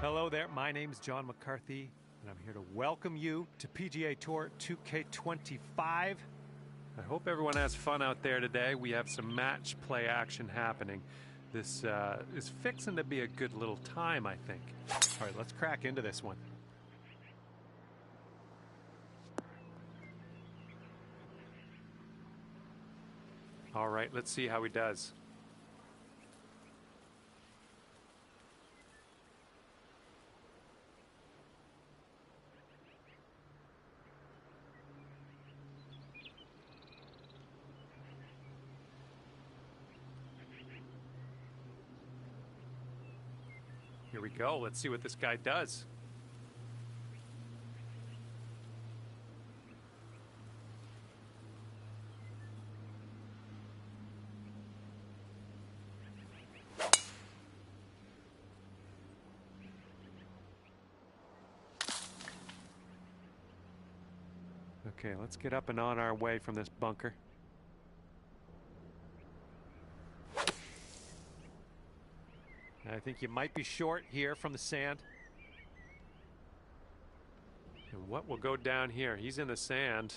Hello there, my name's John McCarthy, and I'm here to welcome you to PGA Tour 2K25. I hope everyone has fun out there today. We have some match play action happening. This is fixing to be a good little time, I think. All right, let's crack into this one. All right, let's see how he does. Here we go. Let's see what this guy does. Okay, let's get up and on our way from this bunker. I think you might be short here from the sand. And what will go down here? He's in the sand.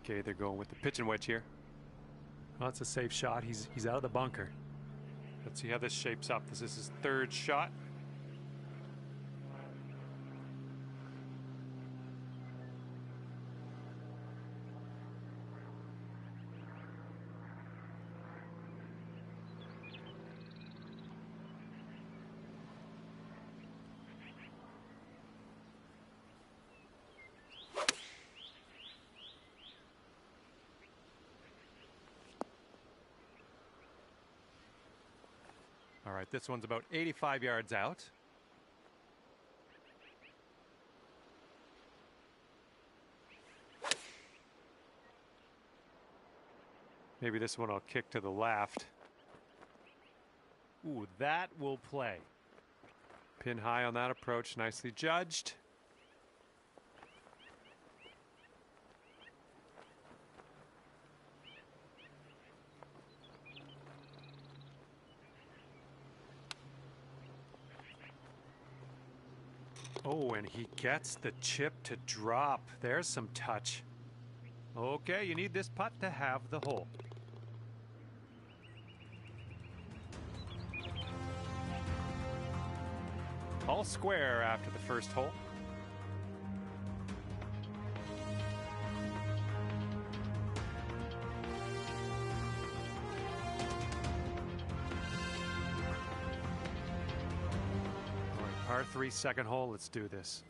Okay, they're going with the pitching wedge here. Well, that's a safe shot. He's out of the bunker. Let's see how this shapes up. This is his third shot. All right, this one's about 85 yards out. Maybe this one I'll kick to the left. Ooh, that will play. Pin high on that approach, nicely judged. Oh, and he gets the chip to drop. There's some touch. Okay, you need this putt to have the hole. All square after the first hole. Par 3, second hole. Let's do this.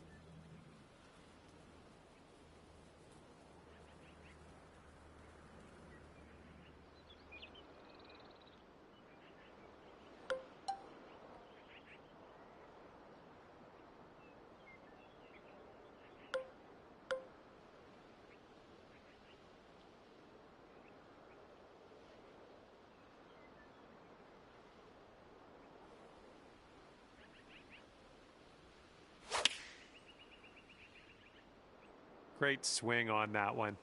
Great swing on that one.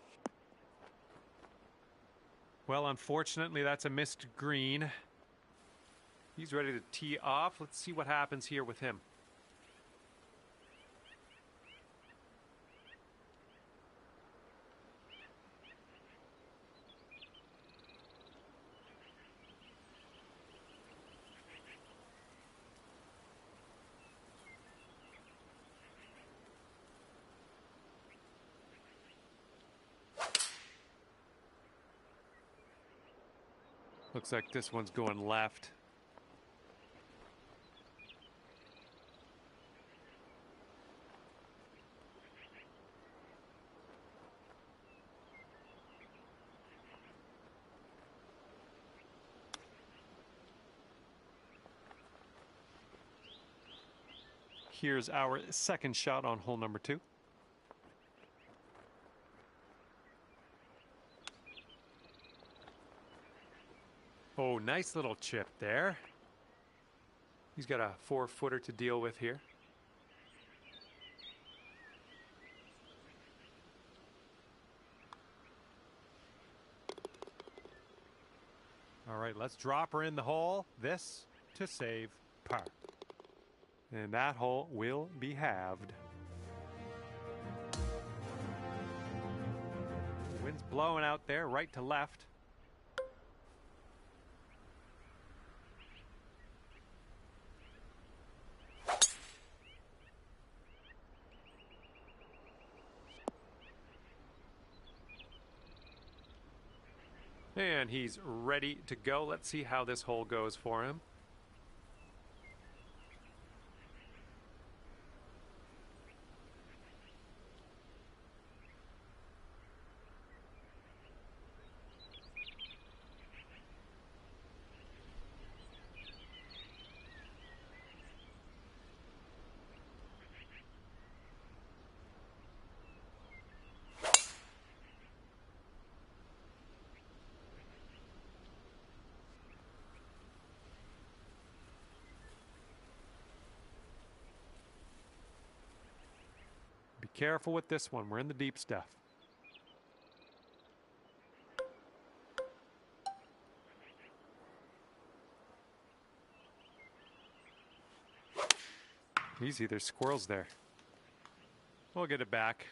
Well, unfortunately, that's a missed green. He's ready to tee off. Let's see what happens here with him. Looks like this one's going left. Here's our second shot on hole number 2. Oh, nice little chip there. He's got a 4-footer to deal with here. All right, let's drop her in the hole. This to save par. And that hole will be halved. The wind's blowing out there, right to left. And he's ready to go. Let's see how this hole goes for him. Be careful with this one. We're in the deep stuff. Easy, there's squirrels there. We'll get it back.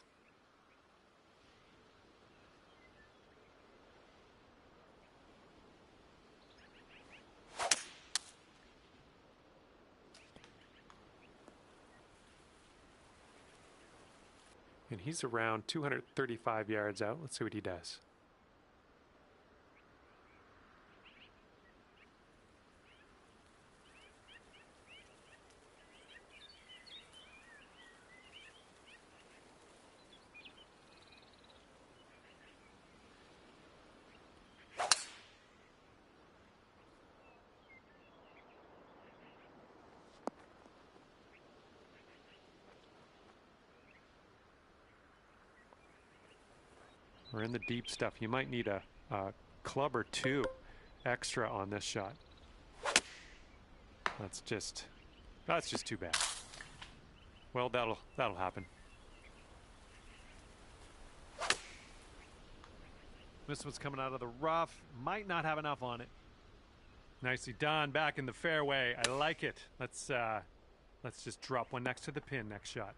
And he's around 235 yards out. Let's see what he does. We're in the deep stuff. You might need a club or two extra on this shot. That's just too bad. Well, that'll happen. This one's coming out of the rough. Might not have enough on it. Nicely done. Back in the fairway. I like it. Let's just drop one next to the pin next shot.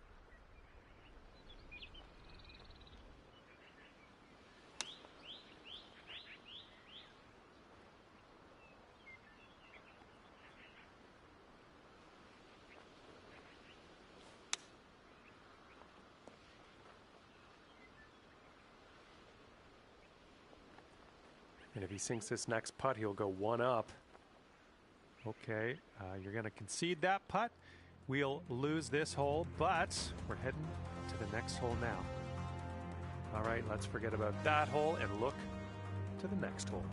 And if he sinks this next putt, he'll go one up. Okay, you're going to concede that putt. We'll lose this hole, but we're heading to the next hole now. All right, let's forget about that hole and look to the next hole.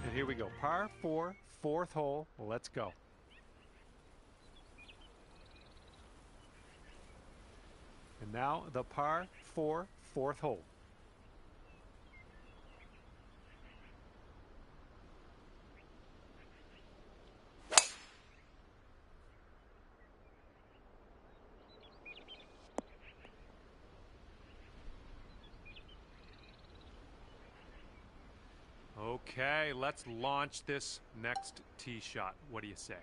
And here we go. Par 4, fourth hole. Let's go. And now the par 4, fourth hole. Okay, let's launch this next tee shot. What do you say?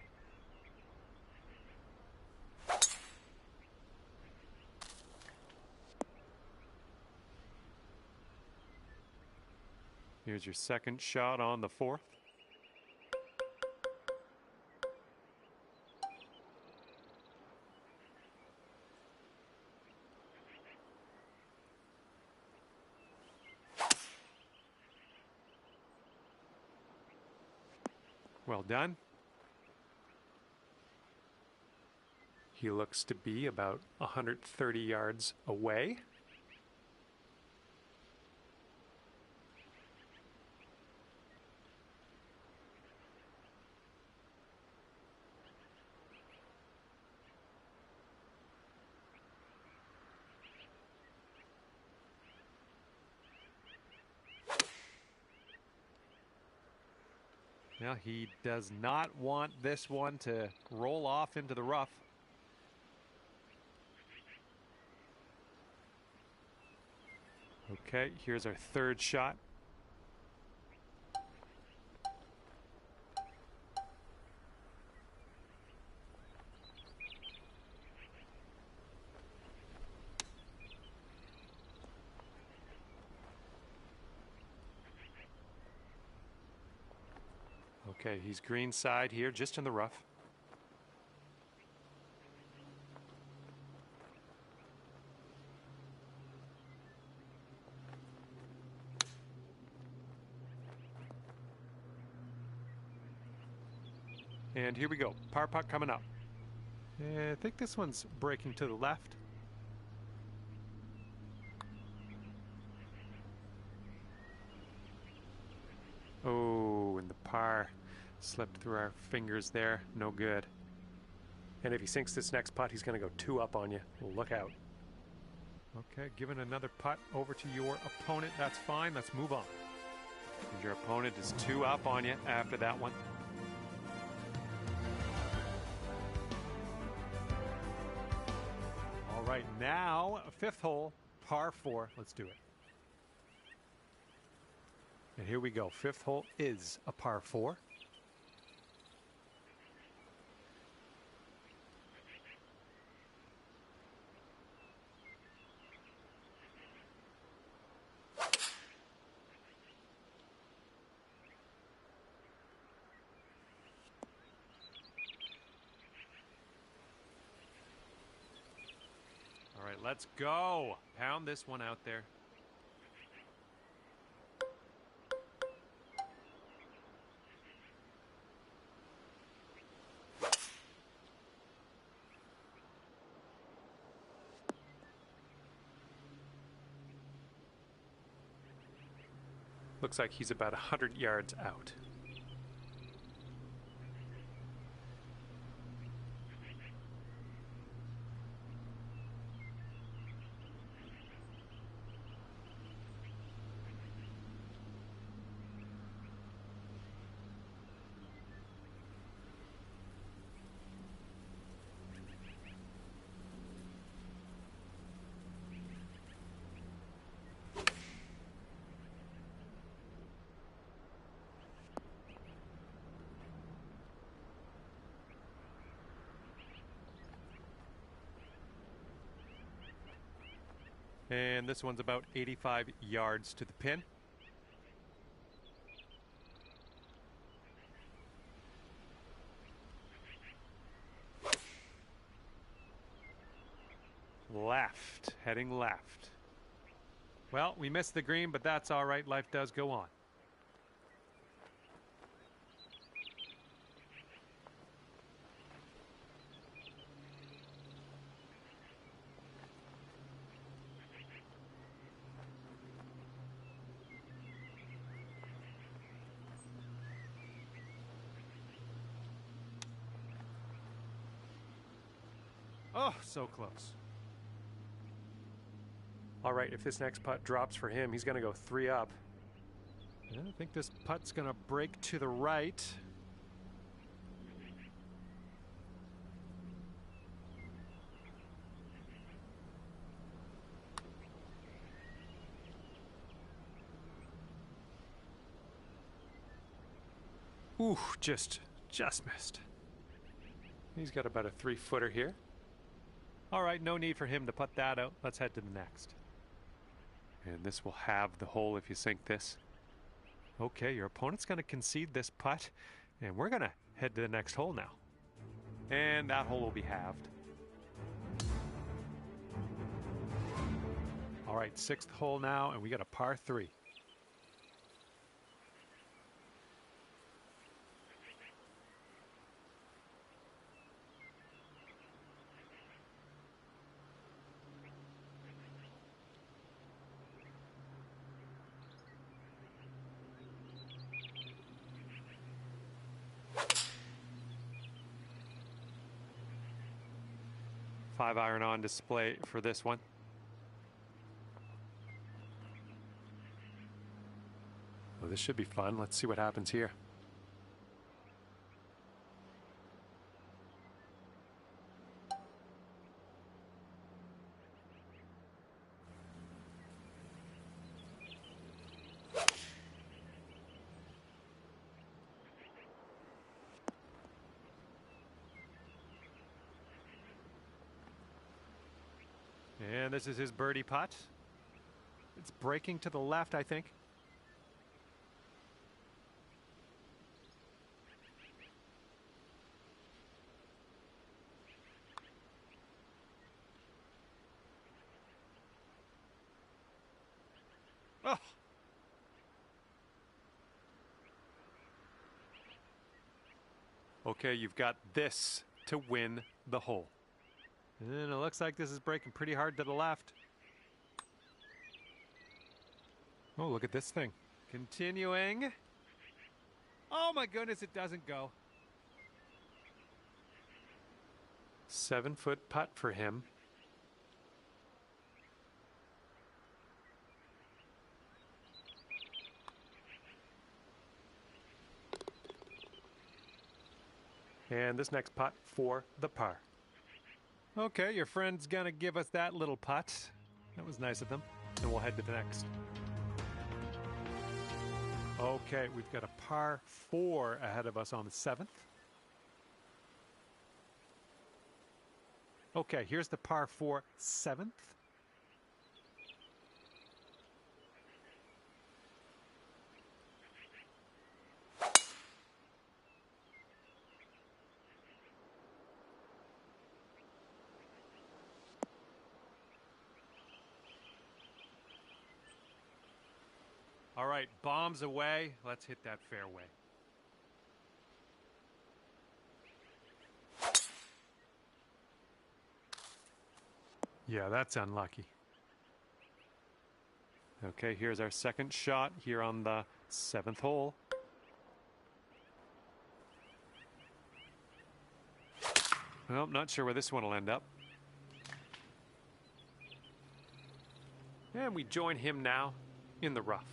Here's your second shot on the fourth. Well done. He looks to be about 130 yards away. Now he does not want this one to roll off into the rough. Okay, here's our third shot. Okay, he's green side here, just in the rough. And here we go, par putt coming up. And I think this one's breaking to the left. Oh, and the par slipped through our fingers there. No good. And if he sinks this next putt, he's going to go 2 up on you. Look out. Okay, giving another putt over to your opponent. That's fine. Let's move on. And your opponent is 2 up on you after that one. All right, now 5th hole, par 4. Let's do it. And here we go. 5th hole is a par 4. All right, let's go. Pound this one out there. Looks like he's about 100 yards out. And this one's about 85 yards to the pin. Left, heading left. Well, we missed the green, but that's all right. Life does go on. Oh, so close. All right, if this next putt drops for him, he's going to go 3 up. And I think this putt's going to break to the right. Ooh, just missed. He's got about a 3-footer here. All right, no need for him to putt that out. Let's head to the next. And this will have the hole if you sink this. Okay, your opponent's going to concede this putt, and we're going to head to the next hole now. And that hole will be halved. All right, 6th hole now, and we got a par 3. Five iron on display for this one. Well, this should be fun. Let's see what happens here. And this is his birdie putt. It's breaking to the left, I think. Oh! Okay, you've got this to win the hole. And it looks like this is breaking pretty hard to the left. Oh, look at this thing. Continuing. Oh my goodness, it doesn't go. 7-foot putt for him. And this next putt for the par. Okay, your friend's gonna give us that little putt. That was nice of him. And we'll head to the next. Okay, we've got a par 4 ahead of us on the 7th. Okay, here's the par 4 7th. All right, bombs away. Let's hit that fairway. Yeah, that's unlucky. Okay, here's our second shot here on the 7th hole. Well, not sure where this one will end up. And we join him now in the rough.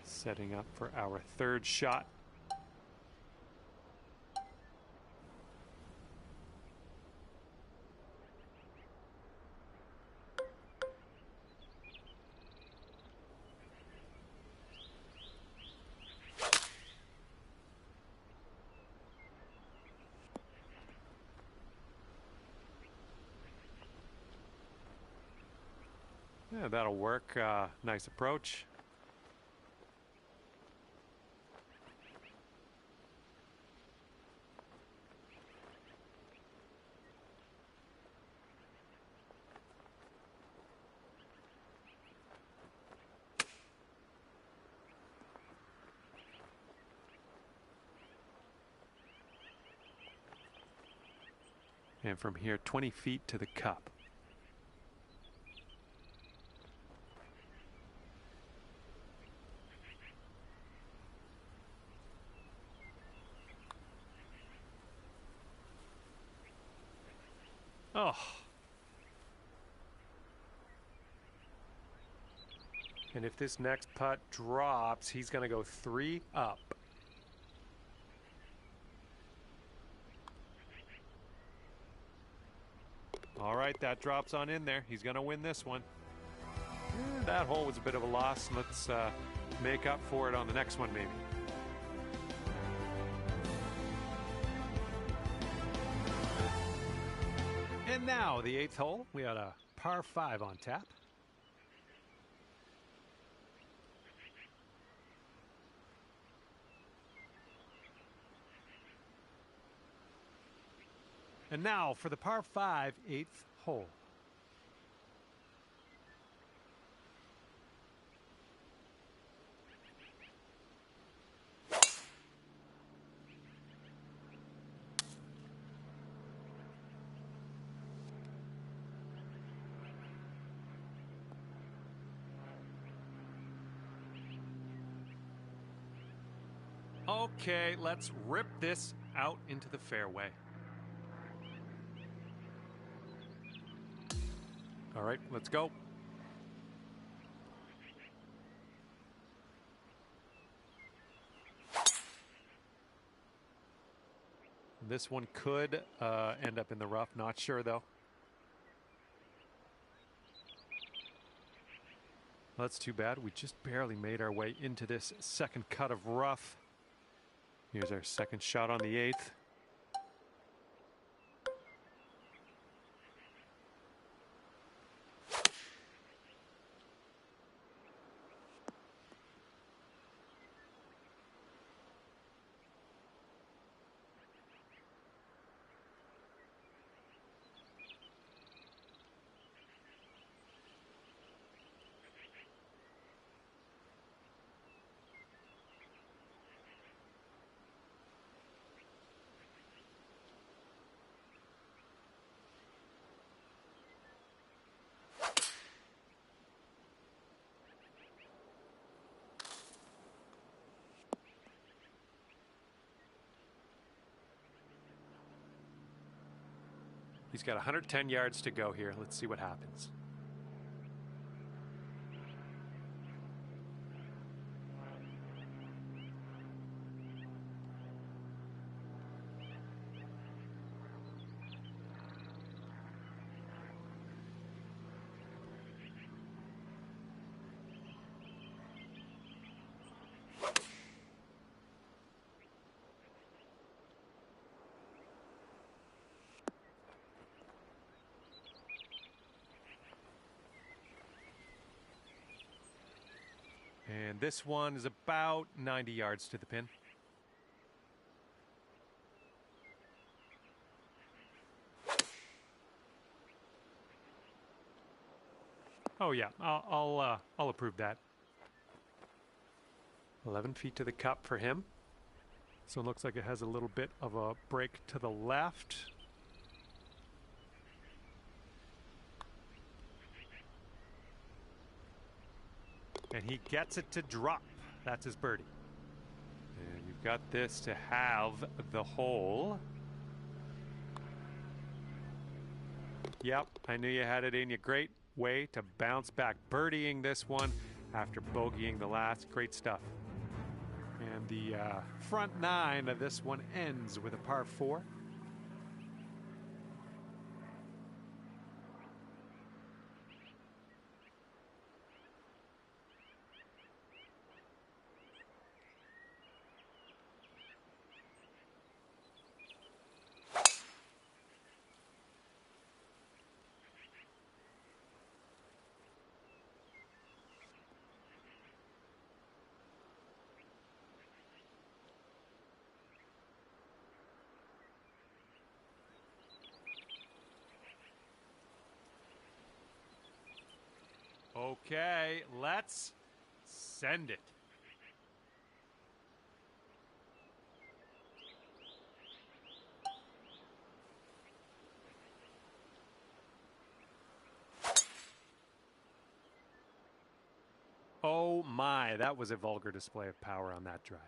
Setting up for our third shot. Yeah, that'll work. Nice approach. And from here, 20 feet to the cup. Oh. And if this next putt drops, he's going to go 3 up. All right, that drops on in there. He's going to win this one. That hole was a bit of a loss. Let's make up for it on the next one, maybe. And now the 8th hole. We had a par 5 on tap. And now for the par 5 8th hole. Okay, let's rip this out into the fairway. All right, let's go. this one could end up in the rough. Not sure, though. Well, that's too bad. We just barely made our way into this second cut of rough. Here's our second shot on the 8th. He's got 110 yards to go here. Let's see what happens. And this one is about 90 yards to the pin. Oh yeah, I'll approve that. 11 feet to the cup for him. So it looks like it has a little bit of a break to the left. And he gets it to drop. That's his birdie. And you've got this to have the hole. Yep, I knew you had it in you. Great way to bounce back. Birdieing this one after bogeying the last. Great stuff. And the front 9 of this one ends with a par 4. Okay, let's send it. Oh my, that was a vulgar display of power on that drive.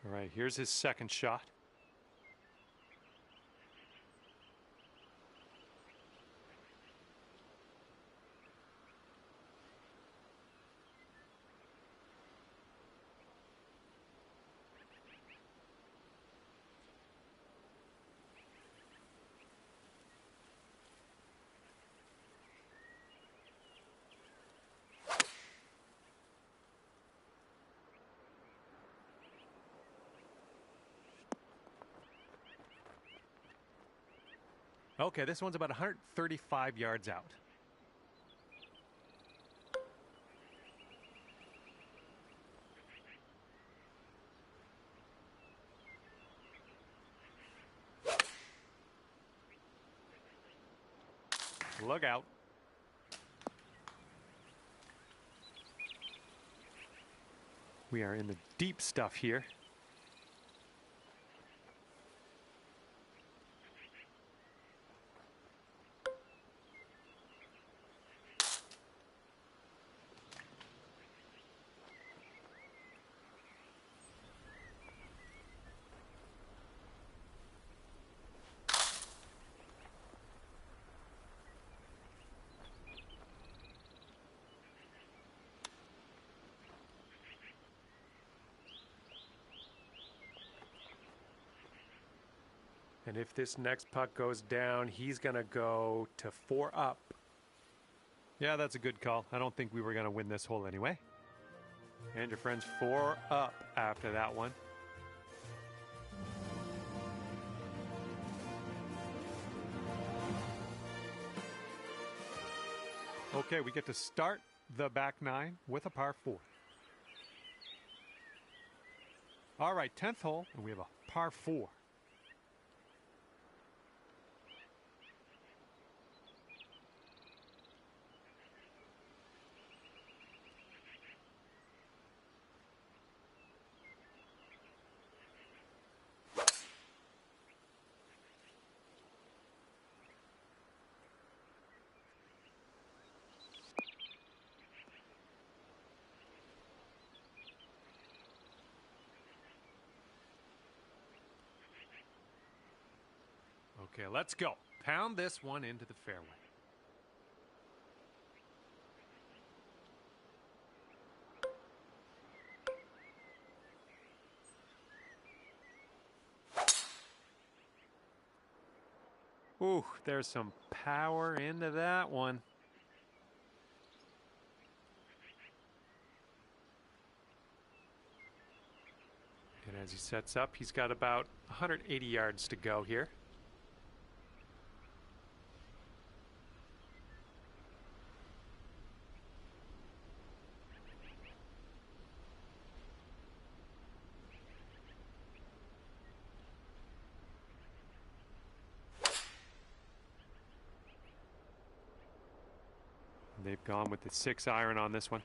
All right, here's his second shot. Okay, this one's about 135 yards out. Look out. We are in the deep stuff here. And if this next putt goes down, he's going to go to 4 up. Yeah, that's a good call. I don't think we were going to win this hole anyway. And your friend's 4 up after that one. Okay, we get to start the back 9 with a par 4. All right, 10th hole, and we have a par 4. Okay, let's go. Pound this one into the fairway. Ooh, there's some power into that one. And as he sets up, he's got about 180 yards to go here. They've gone with the 6-iron on this one.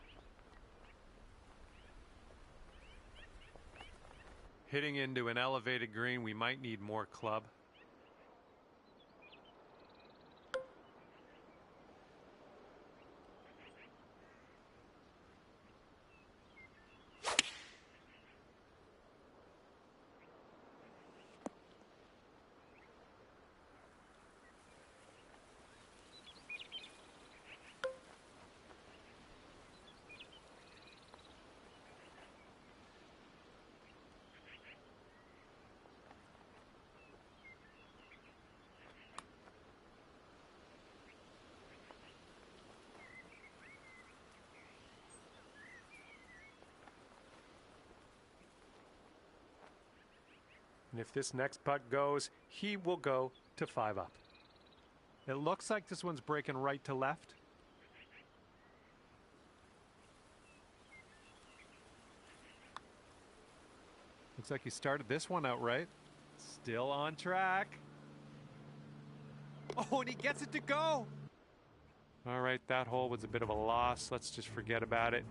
Hitting into an elevated green, we might need more club. And if this next putt goes, he will go to 5 up. It looks like this one's breaking right to left. Looks like he started this one out right. Still on track. Oh, and he gets it to go. All right, that hole was a bit of a loss. Let's just forget about it.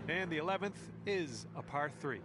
And the 11th is a par 3.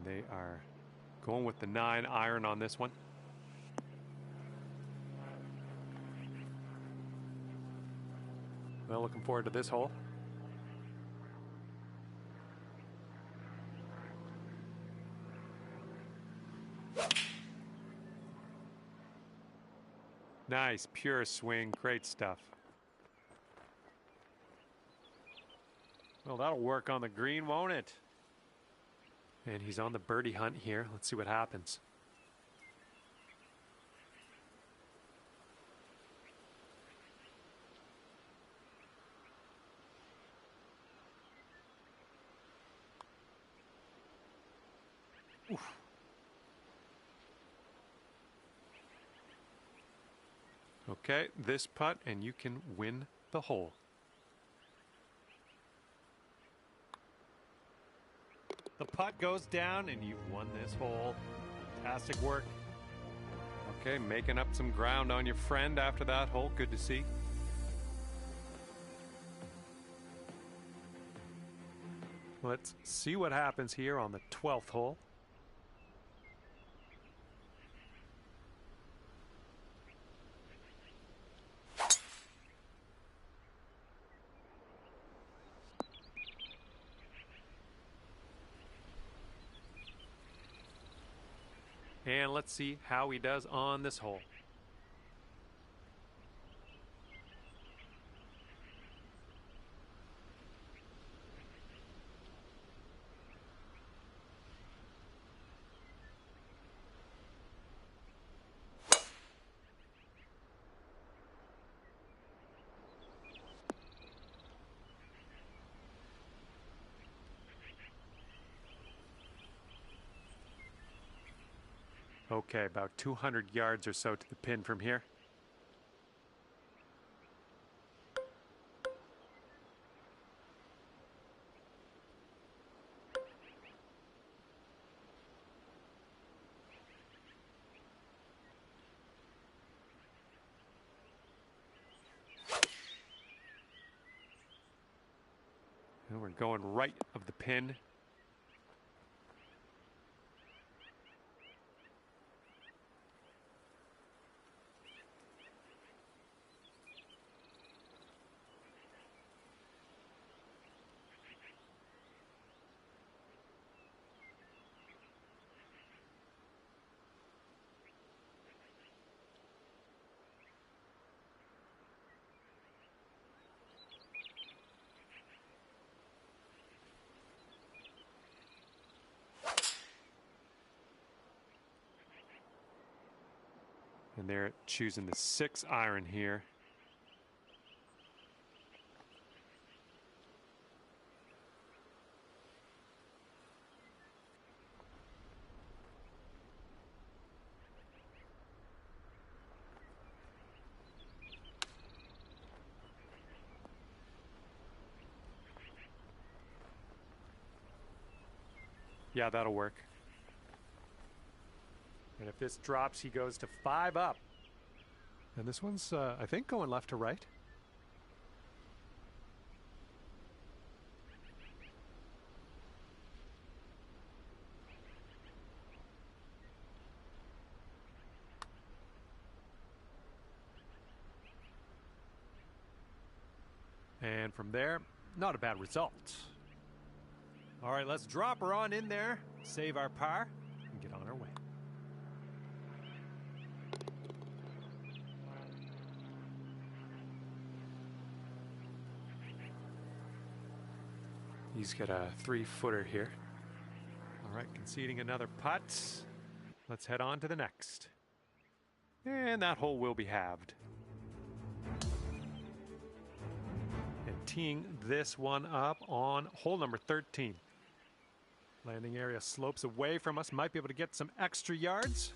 They are going with the 9-iron on this one. Well, looking forward to this hole. Nice, pure swing, great stuff. Well, that'll work on the green, won't it? And he's on the birdie hunt here. Let's see what happens. Oof. Okay, this putt, and you can win the hole. The putt goes down, and you've won this hole. Fantastic work. Okay, making up some ground on your friend after that hole. Good to see. Let's see what happens here on the 12th hole. And let's see how he does on this hole. Okay, about 200 yards or so to the pin from here. And we're going right of the pin. And they're choosing the 6 iron here. Yeah, that'll work. And if this drops, he goes to 5 up. And this one's, I think, going left to right. And from there, not a bad result. All right, let's drop her on in there, save our par, and get on our way. He's got a 3-footer here. All right, conceding another putt. Let's head on to the next. And that hole will be halved. And teeing this one up on hole number 13. Landing area slopes away from us. Might be able to get some extra yards.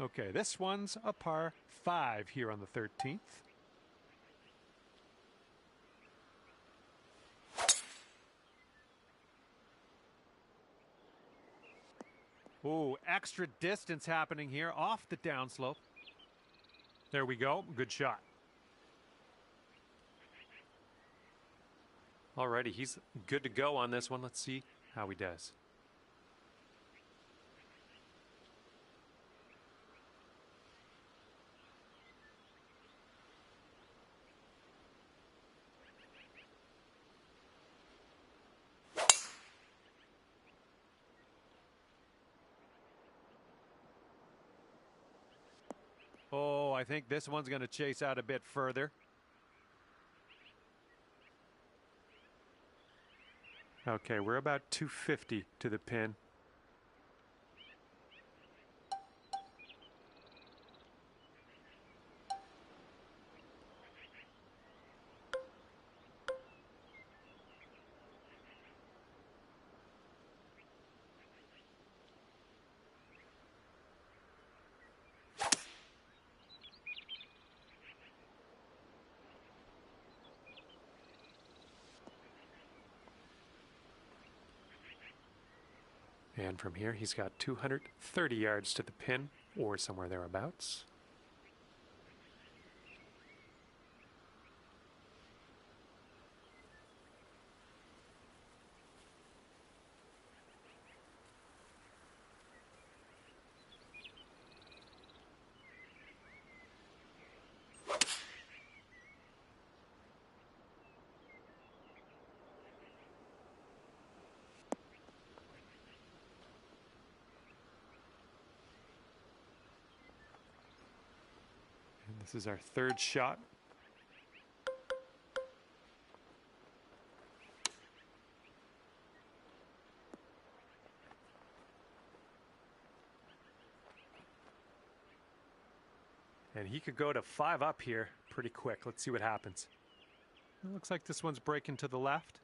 Okay, this one's a par 5 here on the 13th. Oh, extra distance happening here off the downslope. There we go. Good shot. Alrighty, he's good to go on this one. Let's see how he does. Oh, I think this one's going to chase out a bit further. Okay, we're about 250 to the pin. And from here, he's got 230 yards to the pin, or somewhere thereabouts. This is our third shot. And he could go to 5 up here pretty quick. Let's see what happens. It looks like this one's breaking to the left.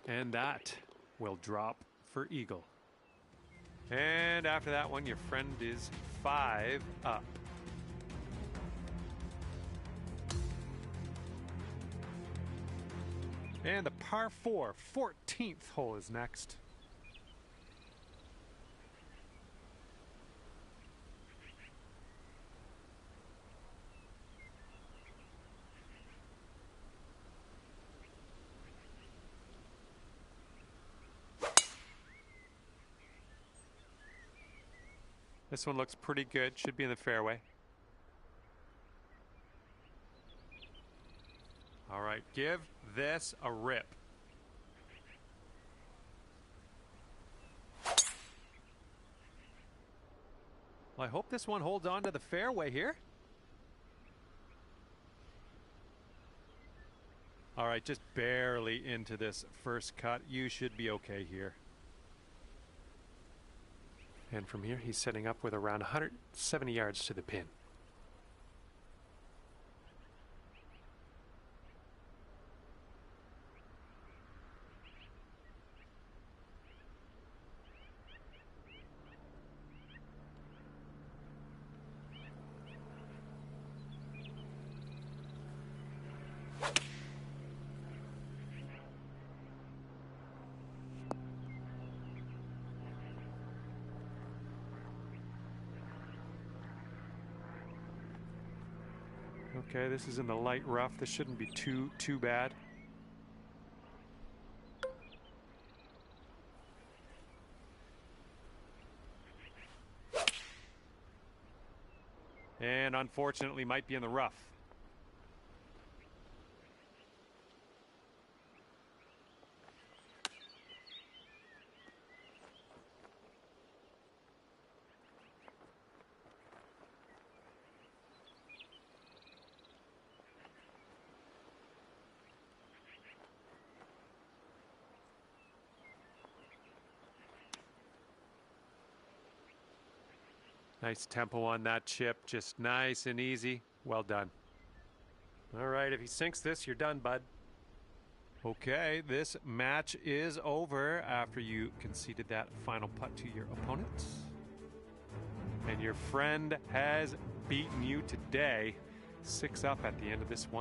And that will drop for eagle. And after that one, your friend is 5 up. And the par 4, 14th hole is next. This one looks pretty good, should be in the fairway. All right, give this a rip. Well, I hope this one holds on to the fairway here. All right, just barely into this first cut. You should be okay here. And from here, he's setting up with around 170 yards to the pin. Okay, this is in the light rough. This shouldn't be too bad. And unfortunately might be in the rough. Nice tempo on that chip, just nice and easy. Well done. All right, if he sinks this, you're done, bud. Okay, this match is over after you conceded that final putt to your opponent. And your friend has beaten you today. 6 up at the end of this one.